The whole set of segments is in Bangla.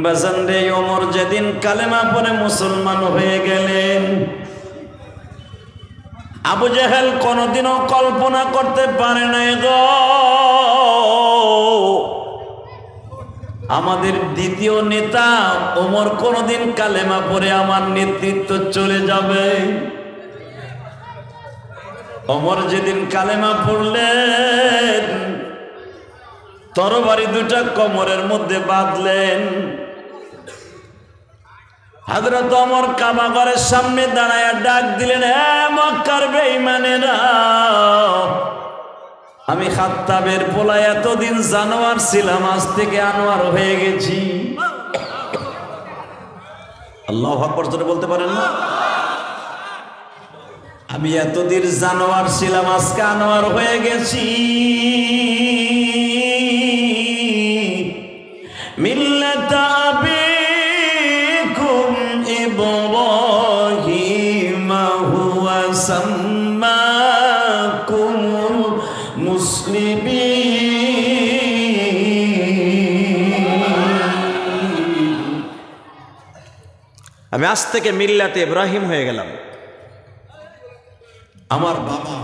বাজান রে, ওমর যেদিন কালেমা পড়ে মুসলমান হয়ে গেলেন, আবু জেহেল কোনোদিনও কল্পনা করতে পারে নাই গো আমাদের দ্বিতীয় নেতা ওমর কোনোদিন কালেমা পড়ে আমার নেতৃত্ব চলে যাবে। ওমর যেদিন কালেমা পড়লেন, তরবারি দুটা কোমরের মধ্যে বাঁধলেন। হযরত ওমর কাবা ঘরের সামনে দাঁড়ায়া ডাক দিলেন, হে মক্কার বেঈমানেরা, আমি খাত্তাবের পোলা এতদিন জানোয়ার ছিলাম, আজ থেকে আনোয়ার হয়ে গেছি। আল্লাহু আকবার জোরে বলতে পারেন না? আমি এতদিন জানোয়ার ছিলাম, আজকে আনোয়ার হয়ে গেছি। মিল্লাতা আবিকুম ইব্রাহিম হুয়া সাম্মাকুম মুসলিমিন। আমি আজ থেকে মিল্লাতে ইব্রাহিম হয়ে গেলাম। আমার বাবা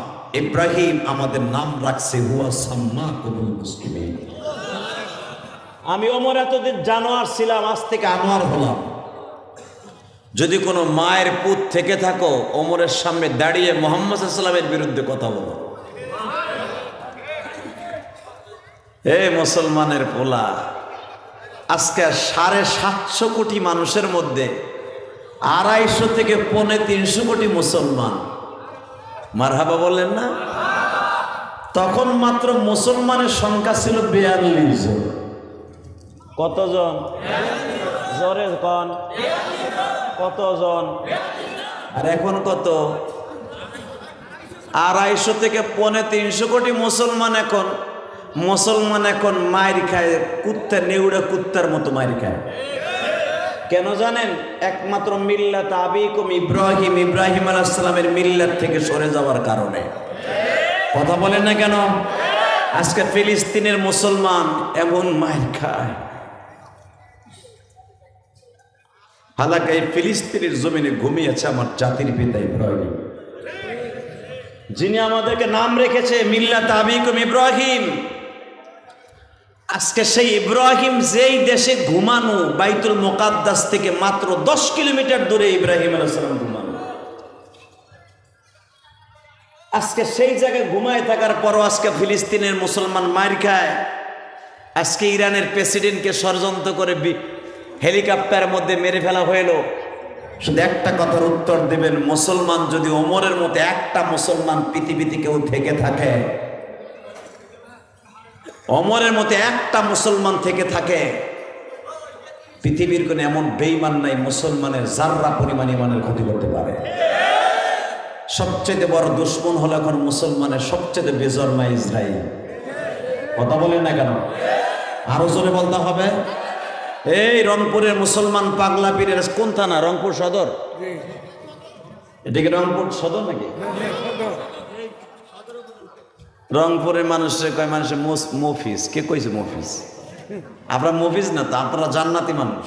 ইব্রাহিম আমাদের নাম রাখছে হুয়া সাম্মাকুম মুসলিমিন। আমি ওমর এতদিন জানোয়ার ছিলাম, আজ থেকে আনোয়ার হলাম। যদি কোনো মায়ের পুত থেকে থাকো, ওমরের সামনে দাঁড়িয়ে মুহাম্মদ সাল্লাল্লাহু আলাইহি ওয়াসাল্লামের বিরুদ্ধে কথা বলো। হে মুসলমানের পোলা, আজকে 750 কোটি মানুষের মধ্যে 250 থেকে 350 কোটি মুসলমান। মারহাবা বললেন না? তখন মাত্র মুসলমানের সংখ্যা ছিল 42 জন। কতজন? জোরে কোন কতজন? আর এখন কত? 250 থেকে 350 কোটি মুসলমান। মুসলমান এখন মাইর খায়, কুত্তা নেউড়ে কুত্তার মতো মাইর খায়। কেন জানেন? একমাত্র মিল্লাত আবিকুম ইব্রাহিম, ইব্রাহিম আলাইহিস সালামের মিল্লাত থেকে সরে যাওয়ার কারণে। কথা বলেন না কেন? আজকে ফিলিস্তিনের মুসলমান এমন মাইর খায়। হালাকা এই ফিলিস্তিনের জমিনে ঘুমিয়েছে আমার জাতির পিতা ইব্রাহিম, যিনি আমাদেরকে নাম রেখেছে মিল্লাত আবিকুম ইব্রাহিম। আজকে সেই ইব্রাহিম যেই দেশে ঘুমানো, বাইতুল মুকাদ্দাস থেকে মাত্র 10 কিলোমিটার দূরে ইব্রাহিম আলাইহিস সালাম ঘুমানো, আজকে সেই জায়গায় ঘুমায় থাকার পরও আজকে ফিলিস্তিনের মুসলমান মার খায়। আজকে ইরানের প্রেসিডেন্টকে ষড়যন্ত্র করে হেলিকপ্টারের মধ্যে মেরে ফেলা হইল। শুধু একটা কথার উত্তর দেবেন, মুসলমান যদি ওমরের মতো একটা মুসলমান পৃথিবীতে কেউ থেকে থাকে, ওমরের মতো একটা মুসলমান থেকে থাকে, পৃথিবীর কোনো এমন বেঈমান নাই মুসলমানের জাররা পরিমাণ ইমানের ক্ষতি করতে পারে। সবচেয়ে বড় দুশ্মন হলো এখন মুসলমানের সবচেয়ে বেজন্মা ইসরায়েল। কথা বলেন না কেন? আরো জোরে বলতে হবে। এই রংপুরের মুসলমান পাগলা পীরের কোন থানা? রংপুর সদর? এটাকে রংপুর সদর নাকি? রংপুরের মানুষের কয় মানুষের মফিজ। কে কইছে মফিজ? আপনারা মফিজ না তো, আপনারা জান্নাতি মানুষ।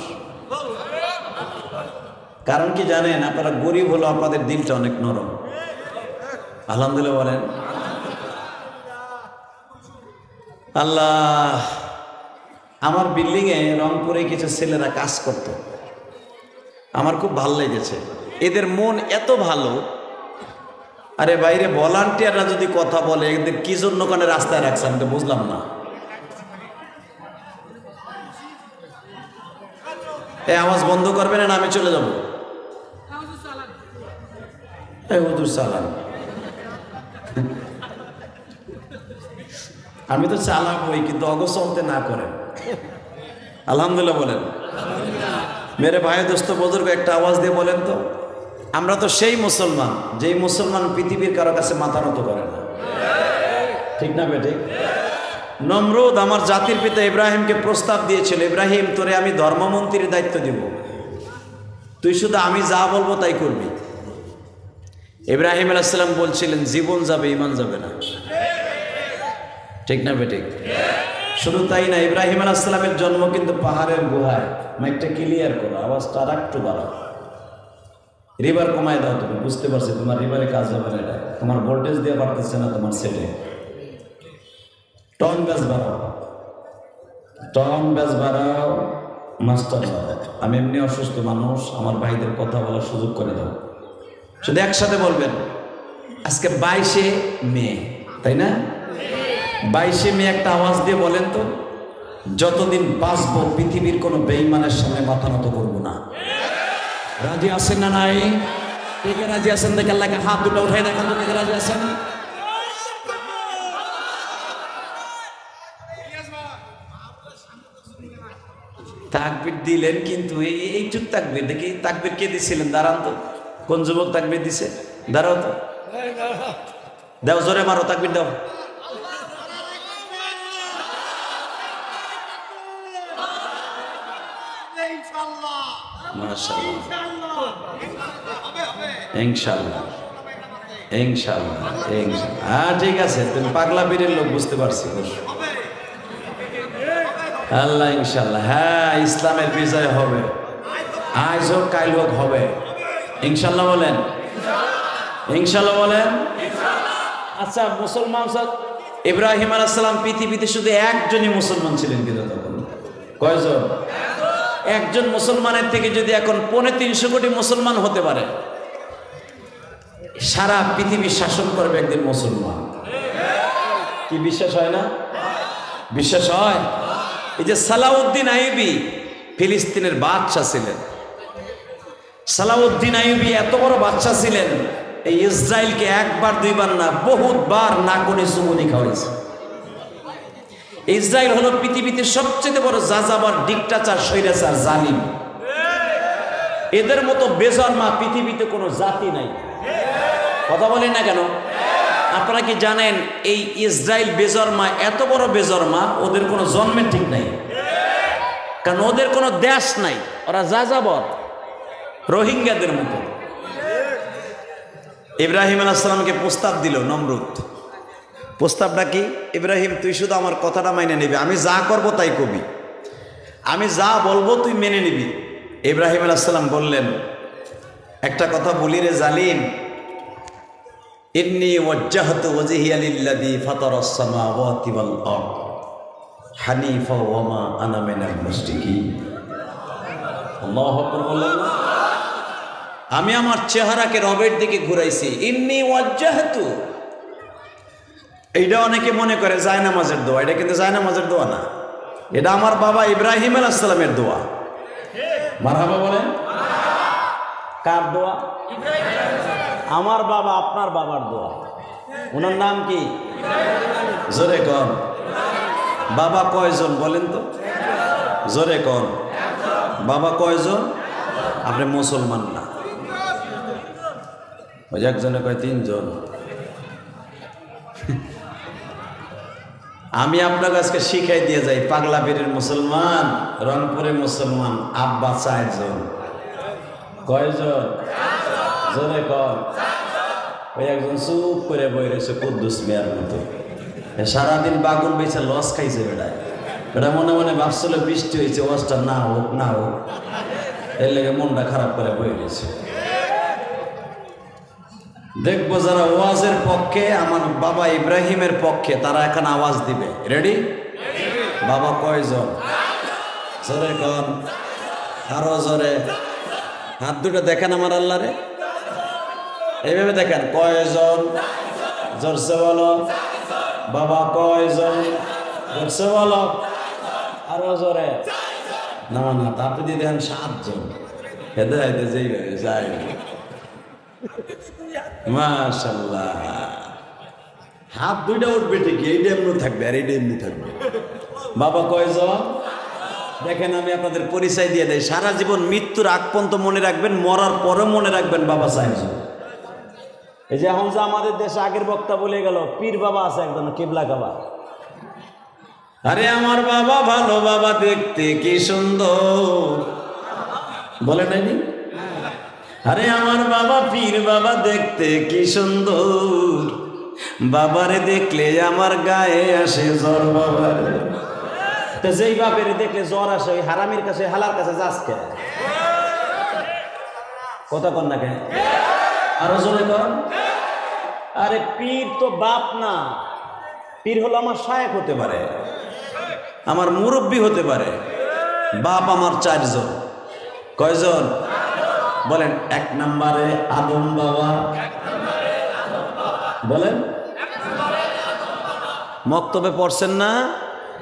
কারণ কি জানেন? আপনারা গরিব হলো, আপনাদের দিলটা অনেক নরম। আলহামদুলিল্লাহ বলেন। আল্লাহ, আমার বিল্ডিংয়ে রংপুরে কিছু ছেলেরা কাজ করত, আমার খুব ভালো লেগেছে। এদের মন এত ভালো, আরে বাইরে ভলান্টিয়াররা যদি কথা বলে, এদের কি জন্য ওখানে রাস্তায় রাখছে আমি তো বুঝলাম না। এই আওয়াজ বন্ধ করবেন না, আমি চলে যাব। হুজুর চালান, আমি তো চালাবই, কিন্তু অগচলতে না করেন। আলহামদুলিল্লাহ বলেন। মেরে ভাই দোস্ত বুজুর্গ একটা আওয়াজ দিয়ে বলেন তো, আমরা তো সেই মুসলমান যেই মুসলমান পৃথিবীর কারো কাছে মাথা নত করে না। ঠিক না বেটে? নমরুদ আমার জাতির পিতা ইব্রাহিমকে প্রস্তাব দিয়েছিল, ইব্রাহিম তোরে আমি ধর্মমন্ত্রীর দায়িত্ব দিব, তুই শুধু আমি যা বলবো তাই করবি। ইব্রাহিম আলাইহিস সালাম বলছিলেন জীবন যাবে, ঈমান যাবে না। ঠিক না বেটে? শুধু তাই না, ইব্রাহিম আলাইহিস সালামের জন্ম কিন্তু পাহাড়ের গুহায়। মাইকটা ক্লিয়ার করো, আওয়াজটা আর একটু বাড়াও। রিভার কমায় দাও, তুমি বুঝতে পারছি তোমার রিভারে কাজ হবে না, এটা তোমার ভোল্টেজ দিয়ে বাড়তেছে না তোমার সেটে। টন ব্যাস বাড়াও, টন ব্যাস বাড়াও, মাস্টার বাড়াও। আমি এমনি অসুস্থ মানুষ, আমার ভাইদের কথা বলার সুযোগ করে দাও। শুধু একসাথে বলবেন, আজকে 22শে মে, তাই না? 22শে মে একটা আওয়াজ দিয়ে বলেন তো, যতদিন বাঁচবো পৃথিবীর কোনো বেঈমানের সামনে মাথা নত করবো না। রাজি আছেন না নাই? কে কে রাজি আছেন দেখে আল্লাহকে হাত দুটো উঠাই দেখান তো, কে কে রাজি আছেন? তাকবীর দিলেন, কিন্তু এইটুক তাকবীর দেখি, তাকবীর কে দিছিলেন? দাঁড়ান তো, কোন যুবক তাকবীর দিছে? দাঁড়াও তো, দাও জোরে মারো, তাকবীর দাও। ইনশাআল্লাহ, ইনশাআল্লাহ, ইনশাআল্লাহ। হ্যাঁ ঠিক আছে, তুমি পাগলা পীরের লোক, বুঝতে পারছি। আল্লাহ ইনশাআল্লাহ, হ্যাঁ ইসলামের বিজয় হবে, আজ হোক কাল হোক হবে, ইনশাআল্লাহ বলেন, ইনশাআল্লাহ বলেন। আচ্ছা, মুসলমান ইব্রাহিম আলাইহিস সালাম পৃথিবীতে শুধু একজনই মুসলমান ছিলেন, কিন্তু তখন কয়জন? একজন মুসলমানের থেকে যদি এখন 350 কোটি মুসলমান হতে পারে, সারা পৃথিবী শাসন করবে একদিন মুসলমান। কি বিশ্বাস হয় না? বিশ্বাস হয়? এই যে সালাউদ্দিন আইয়ুবী ফিলিস্তিনের বাদশা ছিলেন, সালাউদ্দিন আইয়ুবী এত বড় বাদশা ছিলেন, এই ইসরায়েলকে একবার দুইবার না, বহুতবার নাকুনি চুমুনি খাওয়াইছে। ইসরায়েল হলো পৃথিবীতে সবচেয়ে বড় যাযাবর, ডিক্টাচার, স্বৈরাচার, জালিম। এদের মতো বেজন্মা পৃথিবীতে কোনো জাতি নাই। কথা বলেন না কেন? আপনারা কি জানেন এই ইসরায়েল বেজন্মা, এত বড় বেজন্মা, ওদের কোনো জন্মের ঠিক নাই, কারণ ওদের কোনো দেশ নাই, ওরা যাযাবর, রোহিঙ্গাদের মতো। ইব্রাহিম আলাইহিস সালামকে প্রস্তাব দিল নমরুদ। প্রস্তাবটা কি? ইব্রাহিম, তুই শুধু আমার কথাটা মেনে নিবি, আমি যা করব তাই কবি, আমি যা বলবো তুই মেনে নিবি। ইব্রাহিম আলাইহিস সালাম বললেন, একটা কথা বলি রে জালিম, ইন্নী ওয়াজ্জাহতু ওয়াজহিয়া লিল্লাযী ফাতারাস সামাওয়াতি ওয়াল আরদ হানিফা ওয়া মা আনা মিনাল মুশরিকিন। আল্লাহু আকবার বললেন না? আমি আমার চেহারাকে রবের দিকে ঘুরাইছি। ইন্নী ওয়াজ্জাহতু, এইটা অনেকে মনে করে জায়নামাজের দোয়া, এটা কিন্তু জায়নামাজের দোয়া না, এটা আমার বাবা ইব্রাহিম আলাইহিস সালামের দোয়া। মারহাবা বলেন। কার দোয়া? আমার বাবা, আপনার বাবার দোয়া। ওনার নাম কি? জোরে কন। বাবা কয়জন বলেন তো? জোরে কন। বাবা কয়জন? আপনি মুসলমান না। ওই একজনে কয় 3 জন। আমি আপনাকে আজকে শিখাই দিয়ে যাই, পাগলা পীরের মুসলমান, রংপুরে মুসলমান, আব্বা 4 জন। কয়জন? জোরে কর। ওই একজন চুপ করে বই রয়েছে কুদ্দুস মিয়ার মতো, সারাদিন বাগুন বেছে লস খাইছে। বেড়ায় এটা মনে মনে ভাবছিল বৃষ্টি হয়েছে, ওয়াজটা না হোক না হোক, এর লেগে মনটা খারাপ করে বই রয়েছে। দেখবো যারা ওয়াজের পক্ষে, আমার বাবা ইব্রাহিমের পক্ষে, তারা এখন আওয়াজ দিবে। রেডি? বাবা কয়জন? জোরে কন, আরো জোরে। হাত দুটো দেখেন আমার আল্লাহরে, এইভাবে দেখেন। কয়জন? জোরসে বলো। বাবা কয়জন? জোরসে বলো। আরো জোরে। না না, তারপরে দিয়ে দেখেন 7 জন। হেদে হেদে যেইভাবে যায়, মাশাআল্লাহ। হাত দুইটা উঠবে ঠিকই, এইটা এমনি থাকবে আর এইটা এমনি থাকবে। বাবা কয়জন? দেখেন, আমি আপনাদের পরিচয় দিয়ে দেই, সারা জীবন মৃত্যুর আগ পর্যন্ত মনে রাখবেন, মরার পরেও মনে রাখবেন বাবা 4 জন। এই যে এখন যে আমাদের দেশে আগের বক্তা বলে গেল, পীর বাবা আছে একজন, কিবলা বাবা। আরে আমার বাবা ভালো, বাবা দেখতে কি সুন্দর, বলে নাইনি? আরে আমার বাবা পীর বাবা দেখতে কি সুন্দর, বাবারে দেখলে আমার গায়ে আসে জ্বর। বাবারে তো যেই বাপের দেখলে জ্বর আসে ওই হারামির কাছে হালার কাছে যাস কে? কথা কন না কেন? আরো জোরে কর। আরে পীর তো বাপ না, পীর হলো আমার শায়েখ হতে পারে, আমার মুরব্বী হতে পারে। বাপ আমার 4 জন। কয়জন বলেন? 1 নম্বরে আদম বাবা, বলেন মক্তবে পড়ছেন না?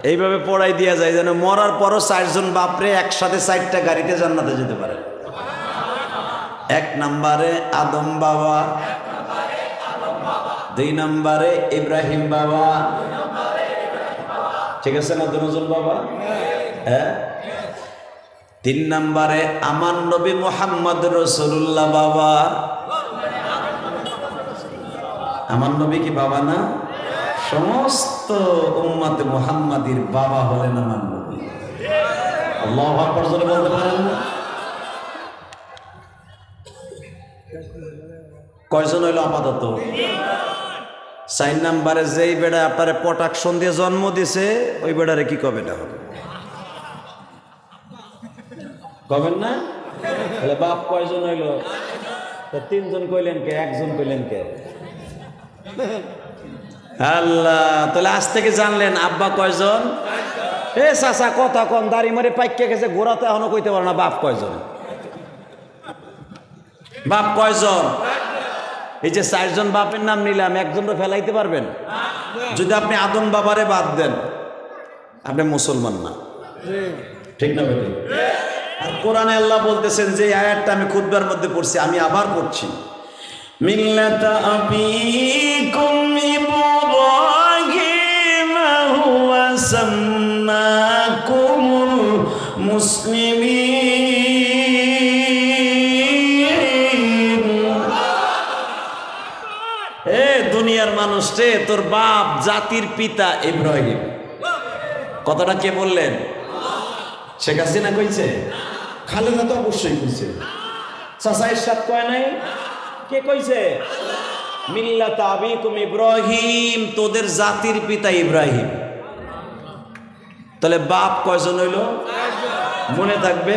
এইভাবে পড়াই দিয়া যায় যেন মরার পরও 4 জন বাপরে একসাথে 4টা গাড়িতে জান্নাতে যেতে পারে। 1 নম্বরে আদম বাবা, 2 নম্বরে ইব্রাহিম বাবা, ঠিক আছে না? দুজন বাবা। হ্যাঁ। 3 নম্বরে আমার নবী মুহাম্মদ রাসূলুল্লাহ বাবা। আমার নবী কি বাবা না? সমস্ত উম্মতে মুহাম্মাদির বাবা হলেন আমার নবী। আল্লাহু আকবার জোরে বলতে পারেন না? কয়জন হইল আপাতত? 4 নম্বরে যেই বেড়া আপনারে প্রোটেকশন দিয়ে জন্ম দিছে ওই বেড়ারে কি কবে না হবে? কবেন না? তাহলে বাপ কয়জন হইল? 3 জন কইলেন কে? 1 জন কইলেন কে? আল্লাহ, তাহলে আজ থেকে জানলেন আব্বা কয়জন? এ চাচা কথা কম, দাড়ি মারি পাইকে গেছে, ঘোরাতে এখনো কইতে পারো না বাপ কয়জন? বাপ কয়জন? এই যে 4 জন বাপের নাম নিলাম, 1 জনও ফেলাইতে পারবেন? যদি আপনি আদম বাবারে বাদ দেন আপনি মুসলমান না, ঠিক না বেটি? আর কোরআনে আল্লাহ বলতেছেন, যে আয়াতটা আমি খুতবার মধ্যে পড়ছি, আমি আবার পড়ছি, মিল্লাতা আবিকুম ইব্রাহিম হুয়া সাম্মাকুমুল মুসলিমিন। এ দুনিয়ার মানুষ রে, তোর বাপ জাতির পিতা ইব্রাহিম। কথাটা কে বললেন? শেখ হাসিনা কইছে? খালেদা তো অবশ্যই কইছে। চাচা ইরশাদ কয় নাই? কে কইছে? মিল্লাত আবিকুম ইব্রাহিম, তোদের জাতির পিতা ইব্রাহিম। তাহলে বাপ কয়জন হইল? মনে থাকবে